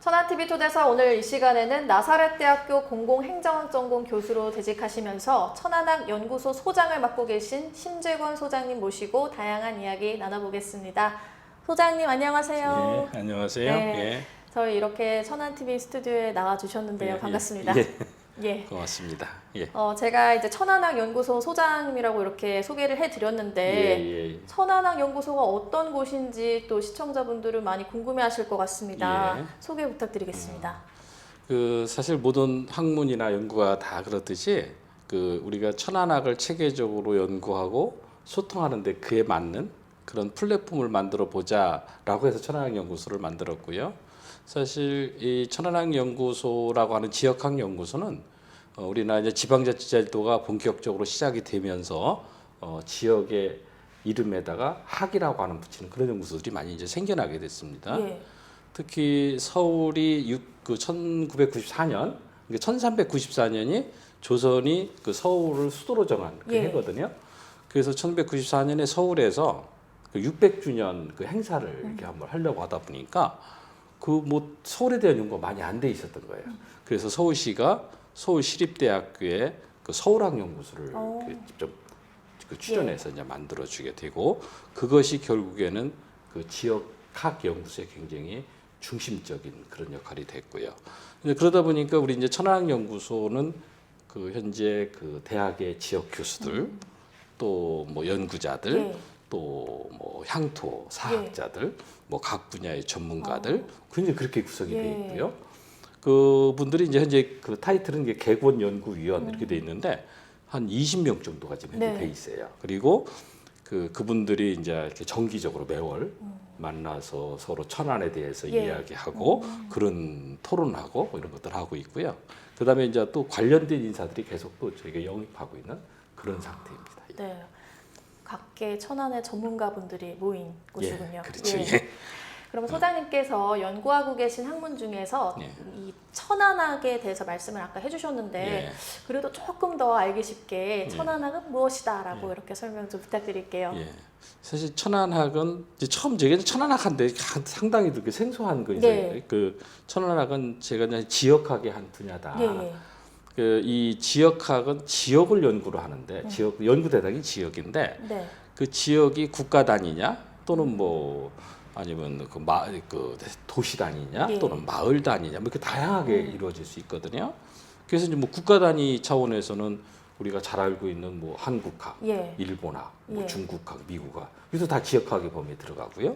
천안TV 초대서 오늘 이 시간에는 나사렛대학교 공공행정학 전공 교수로 재직하시면서 천안학 연구소 소장을 맡고 계신 심재권 소장님 모시고 다양한 이야기 나눠보겠습니다. 소장님 안녕하세요. 네, 안녕하세요. 네, 예. 저희 이렇게 천안TV 스튜디오에 나와주셨는데요. 예, 반갑습니다. 예. 예. 고맙습니다. 예. 제가 이제 천안학 연구소 소장님이라고 이렇게 소개를 해드렸는데 예. 천안학 연구소가 어떤 곳인지 또 시청자분들은 많이 궁금해하실 것 같습니다. 예. 소개 부탁드리겠습니다. 사실 모든 학문이나 연구가 다 그렇듯이 우리가 천안학을 체계적으로 연구하고 소통하는데 그에 맞는 그런 플랫폼을 만들어 보자라고 해서 천안학 연구소를 만들었고요. 사실 이 천안학 연구소라고 하는 지역학 연구소는 우리나라 이제 지방자치제도가 본격적으로 시작이 되면서 지역의 이름에다가 학이라고 하는 붙이는 그런 연구소들이 많이 이제 생겨나게 됐습니다. 예. 특히 서울이 1994년, 1394년이 조선이 서울을 수도로 정한 그 예. 해거든요. 그래서 1994년에 서울에서 600주년 그 행사를 이렇게 한번 하려고 하다 보니까 서울에 대한 연구가 많이 안 돼 있었던 거예요. 그래서 서울시가 서울시립대학교에 서울학연구소를 직접 출연해서 이제 만들어주게 되고 그것이 결국에는 지역학 연구소의 굉장히 중심적인 그런 역할이 됐고요. 그러다 보니까 우리 이제 천안학연구소는 현재 대학의 지역 교수들 또 뭐 연구자들 예. 또 뭐 향토 사학자들 뭐 각 분야의 전문가들 굉장히 그렇게 구성이 되어 있고요. 그분들이 이제 현재 타이틀은 이게 개원 연구위원 이렇게 돼 있는데 한 20명 정도가 지금 현재 돼 있어요. 그리고 그분들이 이제 이렇게 정기적으로 매월 만나서 서로 천안에 대해서 이야기하고 그런 토론하고 뭐 이런 것들 하고 있고요. 그다음에 이제 또 관련된 인사들이 계속 또 저희가 영입하고 있는 그런 상태입니다. 네. 각계 천안의 전문가분들이 모인 곳이군요. 그렇죠. 예. 그럼 소장님께서 연구하고 계신 학문 중에서 이 천안학에 대해서 말씀을 아까 해주셨는데 그래도 조금 더 알기 쉽게 천안학은 무엇이다라고 이렇게 설명 좀 부탁드릴게요. 사실 천안학은 이제 처음 제가 천안학한데 상당히 그렇게 생소한 거 이제 천안학은 제가 그냥 지역학의 한 분야다. 이 지역학은 지역을 연구로 하는데 지역 연구 대상이 지역인데 그 지역이 국가 단위냐 또는 뭐 아니면 도시 단위냐 또는 마을 단위냐 뭐 이렇게 다양하게 이루어질 수 있거든요. 그래서 이제 뭐 국가 단위 차원에서는 우리가 잘 알고 있는 뭐 한국학, 일본학, 뭐 중국학, 미국학 이것도 다 지역학의 범위에 들어가고요.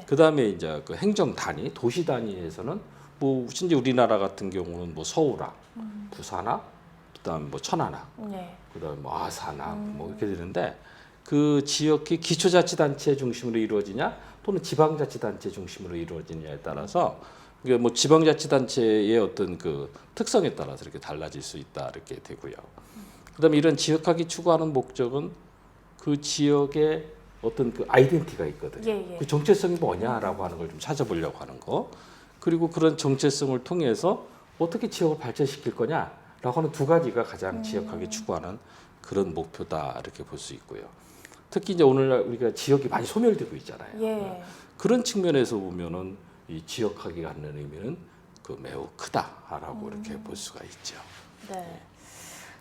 그 다음에 이제 행정 단위, 도시 단위에서는 뭐 진짜 우리나라 같은 경우는 뭐 서울학, 부산학, 그다음 뭐 천안학, 그다음 뭐 아산학 뭐 이렇게 되는데 그 지역이 기초자치단체 중심으로 이루어지냐 또는 지방자치단체 중심으로 이루어지냐에 따라서 그러니까 뭐 지방자치단체의 어떤 특성에 따라서 이렇게 달라질 수 있다 이렇게 되고요. 그다음에 이런 지역학이 추구하는 목적은 그 지역의 어떤 아이덴티티가 있거든요. 그 정체성이 뭐냐라고 하는 걸 좀 찾아보려고 하는 거. 그리고 그런 정체성을 통해서 어떻게 지역을 발전시킬 거냐라고 하는 두 가지가 가장 지역학이 추구하는 그런 목표다 이렇게 볼 수 있고요. 특히 이제 오늘날 우리가 지역이 많이 소멸되고 있잖아요. 그런 측면에서 보면은 이 지역학이 갖는 의미는 매우 크다라고 이렇게 볼 수가 있죠.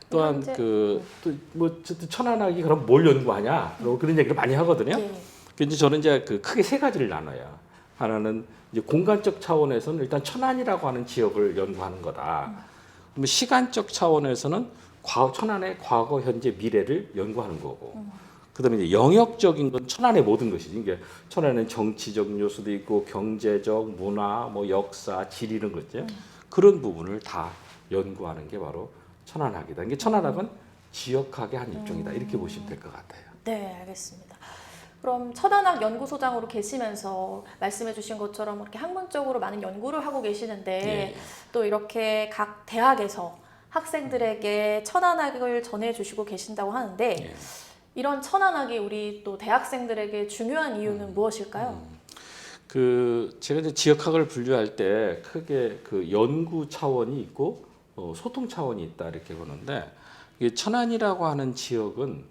또한 천안학이 그럼 뭘 연구하냐 그런 얘기를 많이 하거든요. 근데 저는 이제 크게 세 가지를 나눠요. 하나는 이제 공간적 차원에서는 일단 천안이라고 하는 지역을 연구하는 거다. 그러면 시간적 차원에서는 천안의 과거, 현재, 미래를 연구하는 거고. 그다음에 이제 영역적인 건 천안의 모든 것이지. 그러니까 천안에는 정치적 요소도 있고 경제적, 문화, 뭐 역사, 질 이런 거죠. 그런 부분을 다 연구하는 게 바로 천안학이다. 그러니까 천안학은 지역학의 한 일종이다. 이렇게 보시면 될 것 같아요. 네, 알겠습니다. 그럼 천안학 연구소장으로 계시면서 말씀해 주신 것처럼 이렇게 학문적으로 많은 연구를 하고 계시는데 또 이렇게 각 대학에서 학생들에게 천안학을 전해주시고 계신다고 하는데 이런 천안학이 우리 또 대학생들에게 중요한 이유는 무엇일까요? 제가 이제 지역학을 분류할 때 크게 연구 차원이 있고 소통 차원이 있다 이렇게 보는데 천안이라고 하는 지역은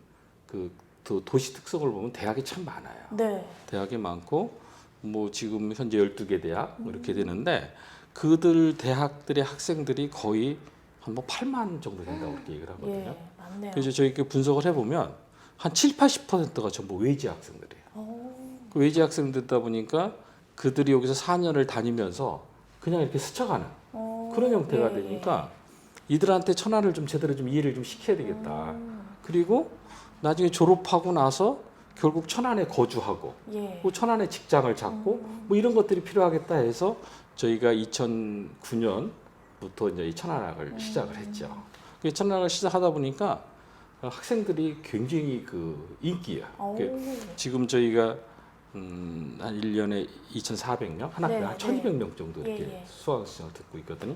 그 도시 특성을 보면 대학이 참 많아요. 네. 대학이 많고 뭐 지금 현재 12개 대학 뭐 이렇게 되는데 그들 대학들의 학생들이 거의 한 뭐 8만 정도 된다고 그렇게 얘기를 하거든요. 예, 맞네요. 그래서 저희 이렇게 분석을 해보면 한 7, 80%가 전부 외지 학생들이에요. 오, 그 외지 학생들다 보니까 그들이 여기서 4년을 다니면서 그냥 이렇게 스쳐가는 그런 형태가 예, 되니까 이들한테 천안을 좀 제대로 좀 이해를 좀 시켜야 되겠다. 그리고 나중에 졸업하고 나서 결국 천안에 거주하고 예. 뭐 천안에 직장을 잡고 뭐 이런 것들이 필요하겠다 해서 저희가 2009년부터 이제 이 천안학을 시작을 했죠. 그 천안학을 시작하다 보니까 학생들이 굉장히 그 인기야. 오, 지금 저희가 한 1년에 2,400명, 한 학교에 네, 한 1,200명 정도 이렇게 예, 예. 수강 신청을 듣고 있거든요.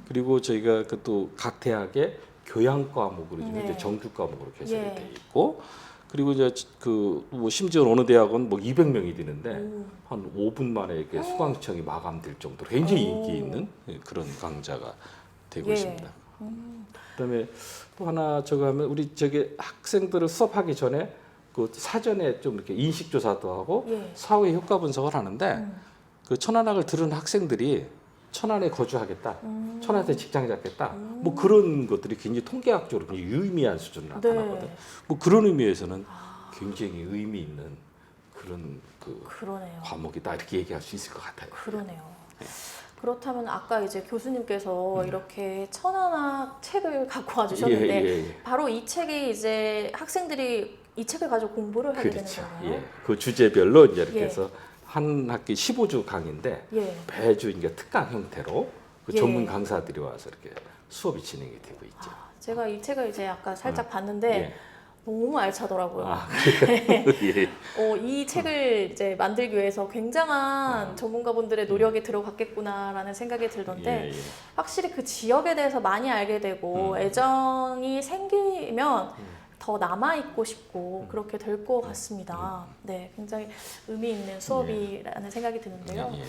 그리고 저희가 그 또 각 대학의 교양 과목으로 지금 네. 현재 정규 과목으로 개설이 예. 돼 있고, 그리고 이제 그 뭐 심지어 어느 대학은 뭐 200명이 되는데 오. 한 5분 만에 이렇게 수강 신청이 마감될 정도로 굉장히 오. 인기 있는 그런 강좌가 되고 예. 있습니다. 그다음에 또 하나 저거 하면 우리 저기 학생들을 수업하기 전에 그 사전에 좀 이렇게 인식 조사도 하고 예. 사회 효과 분석을 하는데 그 천안학을 들은 학생들이 천안에 거주하겠다, 천안에서 직장 잡겠다, 뭐 그런 것들이 굉장히 통계학적으로 굉장히 유의미한 수준으로 나타나거든. 네. 뭐 그런 의미에서는 굉장히 의미 있는 그런 그 그러네요. 과목이다 이렇게 얘기할 수 있을 것 같아요. 그러네요. 그렇다면 아까 이제 교수님께서 이렇게 천안학 책을 갖고 와주셨는데 예. 바로 이 책이 이제 학생들이 이 책을 가지고 공부를 하게 그렇죠. 되는 거예요. 예. 그 주제별로 이제 이렇게 예. 해서 한 학기 15주 강의인데 예. 매주 이제 특강 형태로 그 예. 전문 강사들이 와서 이렇게 수업이 진행이 되고 있죠. 제가 이 책을 이제 아까 살짝 봤는데 예. 너무 알차더라고요. 아, 그래요? 예. 이 책을 이제 만들기 위해서 굉장한 전문가분들의 노력이 들어갔겠구나라는 생각이 들던데 예. 확실히 그 지역에 대해서 많이 알게 되고 애정이 생기면 더 남아있고 싶고 그렇게 될 것 같습니다. 네, 굉장히 의미 있는 수업이라는 생각이 드는데요. 예.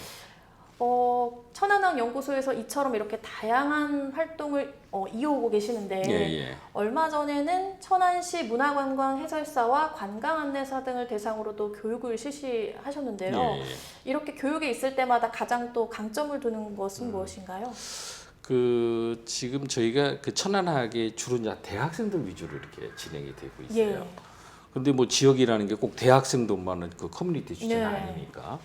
천안학 연구소에서 이처럼 이렇게 다양한 활동을 이어오고 계시는데 예. 얼마 전에는 천안시 문화관광 해설사와 관광 안내사 등을 대상으로도 교육을 실시하셨는데요. 예. 이렇게 교육에 있을 때마다 가장 또 강점을 두는 것은 무엇인가요? 그 지금 저희가 그 천안학이 주로 이제 대학생들 위주로 이렇게 진행이 되고 있어요. 예. 근데 뭐 지역이라는 게 꼭 대학생들만은 그 커뮤니티 주제는 네. 아니니까.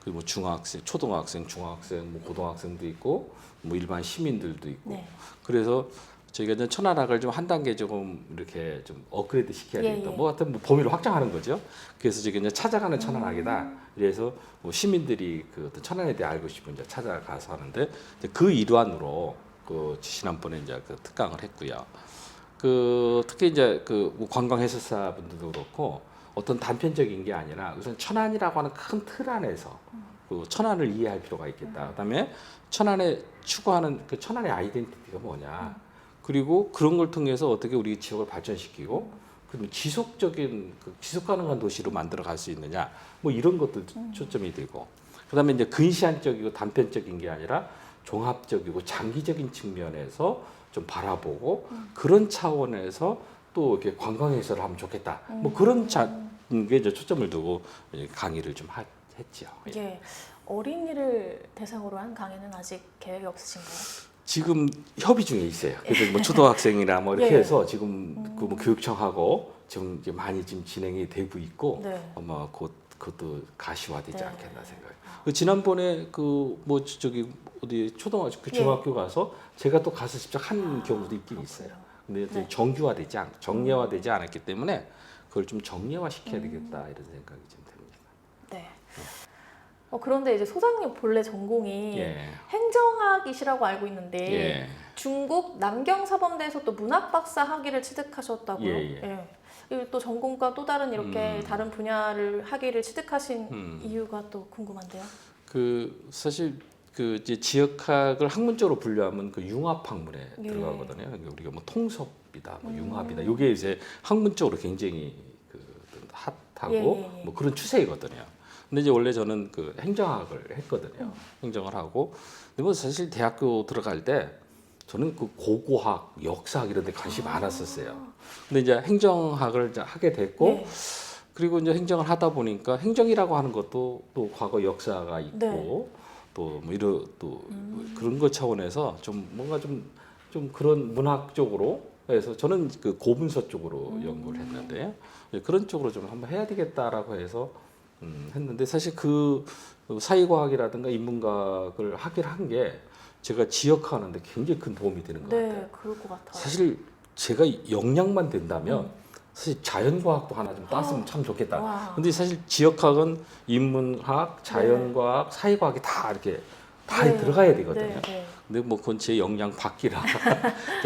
그리고 뭐 중학생, 초등학생, 중학생, 뭐 고등학생도 있고, 뭐 일반 시민들도 있고. 네. 그래서 저희가 이제 천안학을 좀 한 단계 조금 이렇게 좀 업그레이드 시켜야 예, 되겠다. 예. 뭐 하여튼 뭐 범위를 확장하는 거죠. 그래서 저기 이제 찾아가는 천안학이다. 그래서 뭐 시민들이 그 어떤 천안에 대해 알고 싶으면 이제 찾아가서 하는데 이제 그 일환으로 그 지난번에 이제 그 특강을 했고요. 그 특히 이제 그뭐 관광 해설사 분들도 그렇고 어떤 단편적인 게 아니라 우선 천안이라고 하는 큰 틀 안에서 그 천안을 이해할 필요가 있겠다. 그다음에 천안에 추구하는 그 천안의 아이덴티티가 뭐냐. 그리고 그런 걸 통해서 어떻게 우리 지역을 발전시키고 그럼 지속적인 지속 가능한 도시로 만들어 갈 수 있느냐. 뭐 이런 것들 초점이 되고. 그다음에 이제 근시안적이고 단편적인 게 아니라 종합적이고 장기적인 측면에서 좀 바라보고 그런 차원에서 또 이렇게 관광 해설을 하면 좋겠다. 뭐 그런 게 이제 초점을 두고 강의를 좀 했죠. 예. 어린이를 대상으로 한 강의는 아직 계획이 없으신가요? 지금 협의 중에 있어요. 그래서 뭐 초등학생이나 뭐 이렇게 예. 해서 지금 그 뭐 교육청하고 지금 이제 많이 지금 진행이 되고 있고 네. 아마 곧 그것도 가시화되지 네. 않겠나 생각해요. 그 지난번에 그 뭐 저기 어디 초등학교 그 중학교 가서 제가 또 가서 직접 한 경우도 있긴 있어요. 근데 네. 정규화되지 정례화되지 않았기 때문에 그걸 좀 정례화 시켜야 되겠다 이런 생각이 좀 듭니다. 네. 그런데 이제 소장님 본래 전공이 예. 행정학이시라고 알고 있는데 예. 중국 남경사범대에서 또 문학박사 학위를 취득하셨다고요? 예. 그리고 또 전공과 또 다른 이렇게 다른 분야를 학위를 취득하신 이유가 또 궁금한데요. 그 사실 그 이제 지역학을 학문적으로 분류하면 그 융합 학문에 예. 들어가거든요. 그러니까 우리가 뭐 통섭이다, 뭐 융합이다. 이게 이제 학문적으로 굉장히 그 핫하고 예. 뭐 그런 추세이거든요. 근데 이제 원래 저는 그 행정학을 했거든요. 행정을 하고. 근데 뭐 사실 대학교 들어갈 때 저는 그 고고학, 역사학 이런 데 관심이 많았었어요. 근데 이제 행정학을 이제 하게 됐고 네. 그리고 이제 행정을 하다 보니까 행정이라고 하는 것도 또 과거 역사가 있고 네. 또 뭐 이런 또 그런 것 차원에서 좀 뭔가 좀 그런 문학 쪽으로 해서 저는 그 고문서 쪽으로 연구를 했는데 그런 쪽으로 좀 한번 해야 되겠다라고 해서 했는데 사실 그 사회과학이라든가 인문학을 하기를 한 게 제가 지역하는데 굉장히 큰 도움이 되는 것 같아요. 네, 그럴 것 같아요. 사실 제가 역량만 된다면 사실 자연과학도 하나 좀 땄으면 참 좋겠다. 와. 근데 사실 지역학은 인문학, 자연과학, 사회과학이 다 이렇게 다 네. 들어가야 되거든요. 네, 네. 근데 뭐 그건 제 역량 밖이라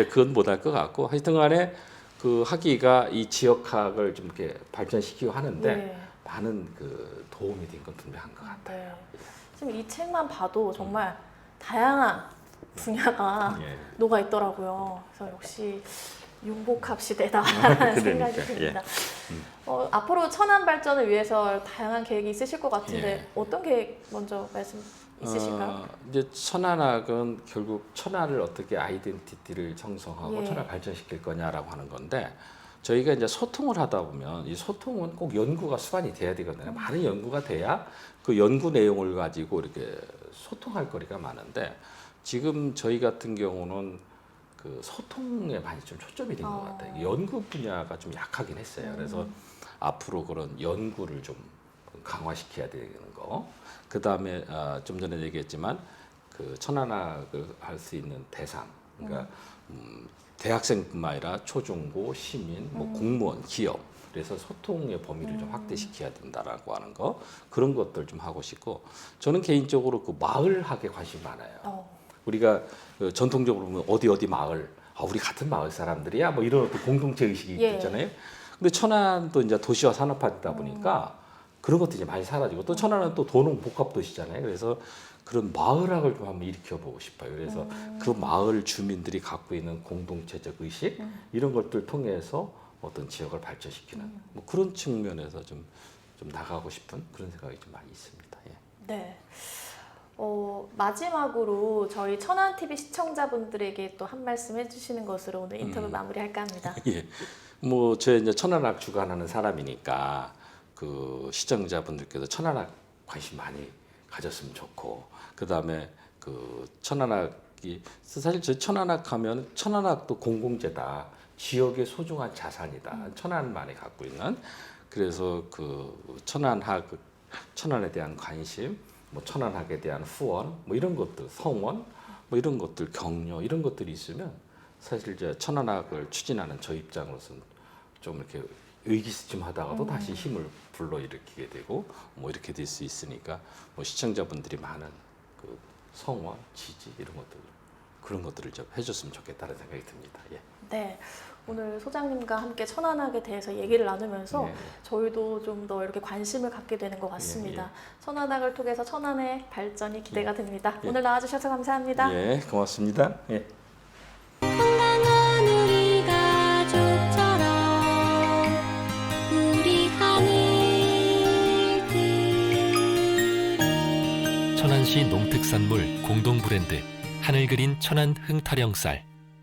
그건 못할 것 같고 하여튼간에 그 학위가 이 지역학을 좀 이렇게 발전시키고 하는데 네. 많은 그 도움이 된 건 분명한 것 같아요. 네. 지금 이 책만 봐도 정말 다양한 분야가 예. 녹아 있더라고요. 그래서 역시 융복합시대다라는 생각이 그러니까, 듭니다. 앞으로 천안 발전을 위해서 다양한 계획이 있으실 것 같은데 예. 어떤 계획 먼저 말씀 있으실까요? 이제 천안학은 결국 천안을 어떻게 아이덴티티를 형성하고 예. 천안을 발전시킬 거냐라고 하는 건데 저희가 이제 소통을 하다 보면 이 소통은 꼭 연구가 수반이 돼야 되거든요. 많은 연구가 돼야 그 연구 내용을 가지고 이렇게 소통할 거리가 많은데 지금 저희 같은 경우는 그 소통에 많이 좀 초점이 된 것 같아요. 연구 분야가 좀 약하긴 했어요. 그래서 앞으로 그런 연구를 좀 강화시켜야 되는 거. 그 다음에 좀 전에 얘기했지만 그 천안학을 할 수 있는 대상, 그러니까 대학생뿐만 아니라 초중고, 시민, 뭐 공무원, 기업. 그래서 소통의 범위를 좀 확대시켜야 된다라고 하는 거 그런 것들 좀 하고 싶고 저는 개인적으로 그 마을학에 관심이 많아요. 우리가 그 전통적으로 보면 어디 마을, 우리 같은 마을 사람들이야 뭐 이런 어떤 공동체 의식이 예. 있잖아요. 근데 천안도 이제 도시화 산업화되다 보니까 그런 것들이 많이 사라지고 또 천안은 또 도농 복합 도시잖아요. 그래서 그런 마을학을 좀 한번 일으켜 보고 싶어요. 그래서 그 마을 주민들이 갖고 있는 공동체적 의식 이런 것들 통해서 어떤 지역을 발전시키는 뭐 그런 측면에서 좀 나가고 싶은 그런 생각이 좀 많이 있습니다. 예. 네. 마지막으로 저희 천안 TV 시청자분들에게 또 한 말씀 해주시는 것으로 오늘 인터뷰 마무리할까 합니다. 예. 뭐 저 이제 천안학 주관하는 사람이니까 그 시청자분들께서 천안학 관심 많이 가졌으면 좋고 그 다음에 그 천안학이 사실 저 천안학 하면 천안학도 공공재다. 지역의 소중한 자산이다. 천안만이 갖고 있는 그래서 그 천안학 천안에 대한 관심, 뭐 천안학에 대한 후원, 뭐 이런 것들 성원, 뭐 이런 것들 격려 이런 것들이 있으면 사실 이제 천안학을 추진하는 저 입장으로서는 좀 이렇게 의기소침하다가도 다시 힘을 불러일으키게 되고 뭐 이렇게 될 수 있으니까 뭐 시청자분들이 많은 그 성원, 지지 이런 것들 그런 것들을 좀 해줬으면 좋겠다는 생각이 듭니다. 예. 네. 오늘 소장님과 함께 천안학에 대해서 얘기를 나누면서 예. 저희도 좀 더 이렇게 관심을 갖게 되는 것 같습니다. 예. 천안학을 통해서 천안의 발전이 기대가 됩니다. 예. 오늘 나와주셔서 감사합니다. 예, 고맙습니다. 예. 건강한 우리 가족처럼 우리 하늘들이 천안시 농특산물 공동 브랜드 하늘 그린 천안 흥타령쌀